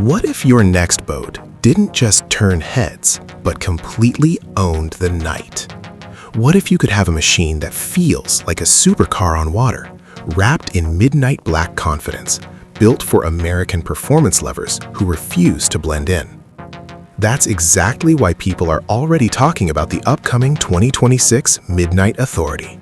What if your next boat didn't just turn heads, but completely owned the night? What if you could have a machine that feels like a supercar on water, wrapped in midnight black confidence, built for American performance lovers who refuse to blend in? That's exactly why people are already talking about the upcoming 2026 Midnight Authority.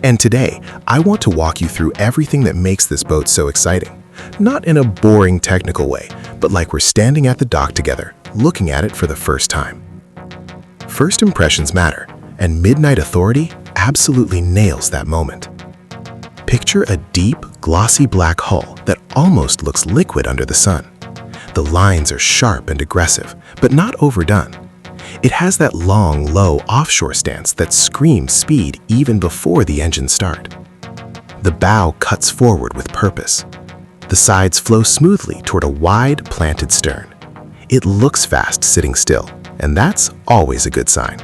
And today, I want to walk you through everything that makes this boat so exciting. Not in a boring technical way, but like we're standing at the dock together, looking at it for the first time. First impressions matter, and Midnight Authority absolutely nails that moment. Picture a deep, glossy black hull that almost looks liquid under the sun. The lines are sharp and aggressive, but not overdone. It has that long, low offshore stance that screams speed even before the engines start. The bow cuts forward with purpose. The sides flow smoothly toward a wide, planted stern. It looks fast sitting still, and that's always a good sign.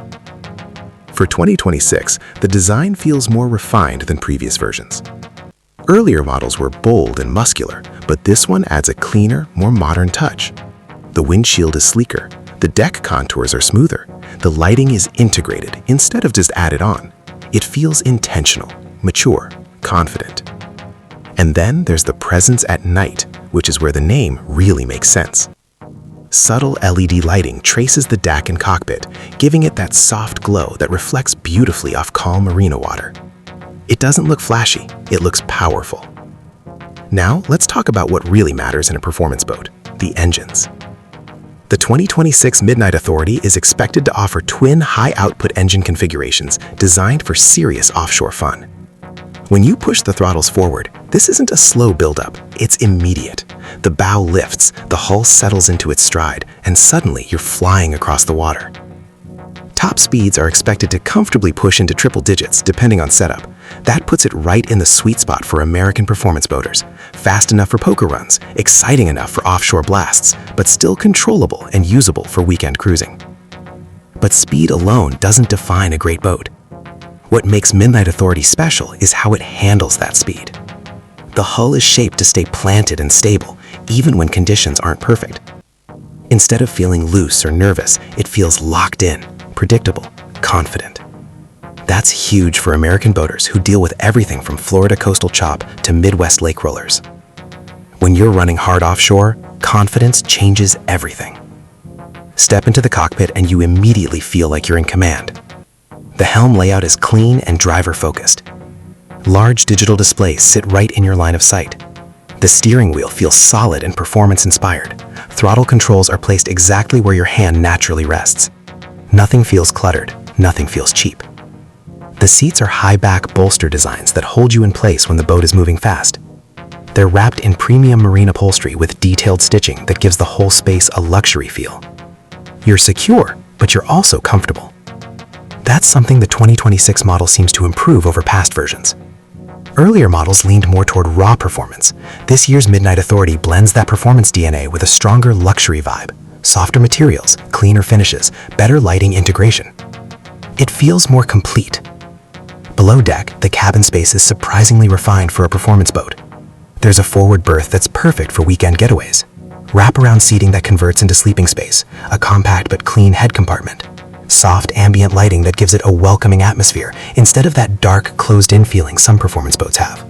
For 2026, the design feels more refined than previous versions. Earlier models were bold and muscular, but this one adds a cleaner, more modern touch. The windshield is sleeker, the deck contours are smoother, the lighting is integrated instead of just added on. It feels intentional, mature, confident. And then there's the presence at night, which is where the name really makes sense. Subtle LED lighting traces the deck and cockpit, giving it that soft glow that reflects beautifully off calm marina water. It doesn't look flashy, it looks powerful. Now, let's talk about what really matters in a performance boat, the engines. The 2026 Midnight Authority is expected to offer twin high-output engine configurations designed for serious offshore fun. When you push the throttles forward, this isn't a slow buildup, it's immediate. The bow lifts, the hull settles into its stride, and suddenly you're flying across the water. Top speeds are expected to comfortably push into triple digits depending on setup. That puts it right in the sweet spot for American performance boaters. Fast enough for poker runs, exciting enough for offshore blasts, but still controllable and usable for weekend cruising. But speed alone doesn't define a great boat. What makes Midnight Authority special is how it handles that speed. The hull is shaped to stay planted and stable, even when conditions aren't perfect. Instead of feeling loose or nervous, it feels locked in, predictable, confident. That's huge for American boaters who deal with everything from Florida coastal chop to Midwest lake rollers. When you're running hard offshore, confidence changes everything. Step into the cockpit and you immediately feel like you're in command. The helm layout is clean and driver-focused. Large digital displays sit right in your line of sight. The steering wheel feels solid and performance-inspired. Throttle controls are placed exactly where your hand naturally rests. Nothing feels cluttered, nothing feels cheap. The seats are high-back bolster designs that hold you in place when the boat is moving fast. They're wrapped in premium marine upholstery with detailed stitching that gives the whole space a luxury feel. You're secure, but you're also comfortable. That's something the 2026 model seems to improve over past versions. Earlier models leaned more toward raw performance. This year's Midnight Authority blends that performance DNA with a stronger luxury vibe, softer materials, cleaner finishes, better lighting integration. It feels more complete. Below deck, the cabin space is surprisingly refined for a performance boat. There's a forward berth that's perfect for weekend getaways. Wraparound seating that converts into sleeping space, a compact but clean head compartment. Soft ambient lighting that gives it a welcoming atmosphere instead of that dark, closed-in feeling some performance boats have.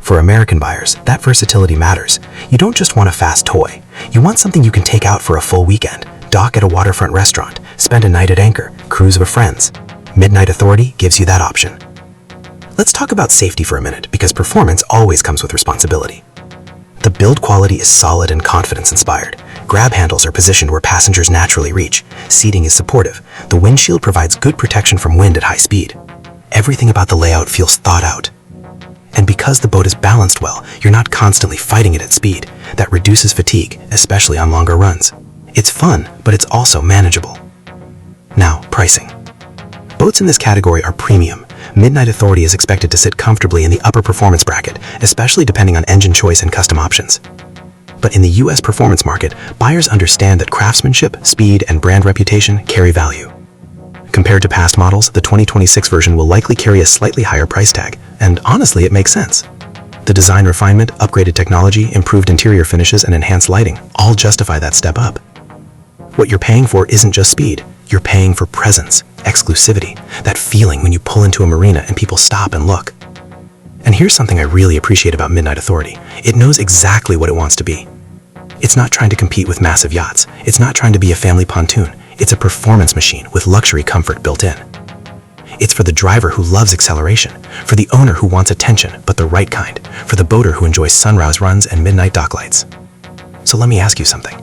For American buyers, that versatility matters. You don't just want a fast toy. You want something you can take out for a full weekend, dock at a waterfront restaurant, spend a night at anchor, cruise with friends. Midnight Authority gives you that option. Let's talk about safety for a minute, because performance always comes with responsibility. The build quality is solid and confidence-inspired. Grab handles are positioned where passengers naturally reach. Seating is supportive. The windshield provides good protection from wind at high speed. Everything about the layout feels thought out. And because the boat is balanced well, you're not constantly fighting it at speed. That reduces fatigue, especially on longer runs. It's fun, but it's also manageable. Now, pricing. Boats in this category are premium. Midnight Authority is expected to sit comfortably in the upper performance bracket, especially depending on engine choice and custom options. But in the US performance market, buyers understand that craftsmanship, speed, and brand reputation carry value. Compared to past models, the 2026 version will likely carry a slightly higher price tag, and honestly, it makes sense. The design refinement, upgraded technology, improved interior finishes, and enhanced lighting all justify that step up. What you're paying for isn't just speed. You're paying for presence, exclusivity, that feeling when you pull into a marina and people stop and look. And here's something I really appreciate about Midnight Authority. It knows exactly what it wants to be. It's not trying to compete with massive yachts. It's not trying to be a family pontoon. It's a performance machine with luxury comfort built in. It's for the driver who loves acceleration, for the owner who wants attention, but the right kind, for the boater who enjoys sunrise runs and midnight dock lights. So let me ask you something.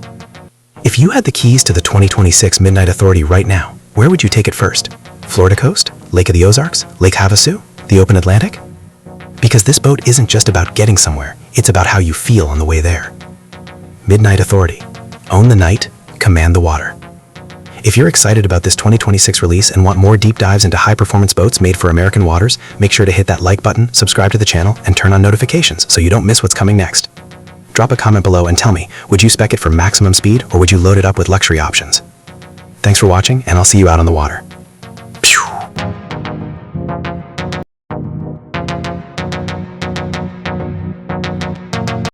If you had the keys to the 2026 Midnight Authority right now, where would you take it first? Florida coast? Lake of the Ozarks? Lake Havasu? The open Atlantic? Because this boat isn't just about getting somewhere, it's about how you feel on the way there. Midnight Authority. Own the night, command the water. If you're excited about this 2026 release and want more deep dives into high-performance boats made for American waters, make sure to hit that like button, subscribe to the channel, and turn on notifications so you don't miss what's coming next. Drop a comment below and tell me, would you spec it for maximum speed or would you load it up with luxury options? Thanks for watching, and I'll see you out on the water.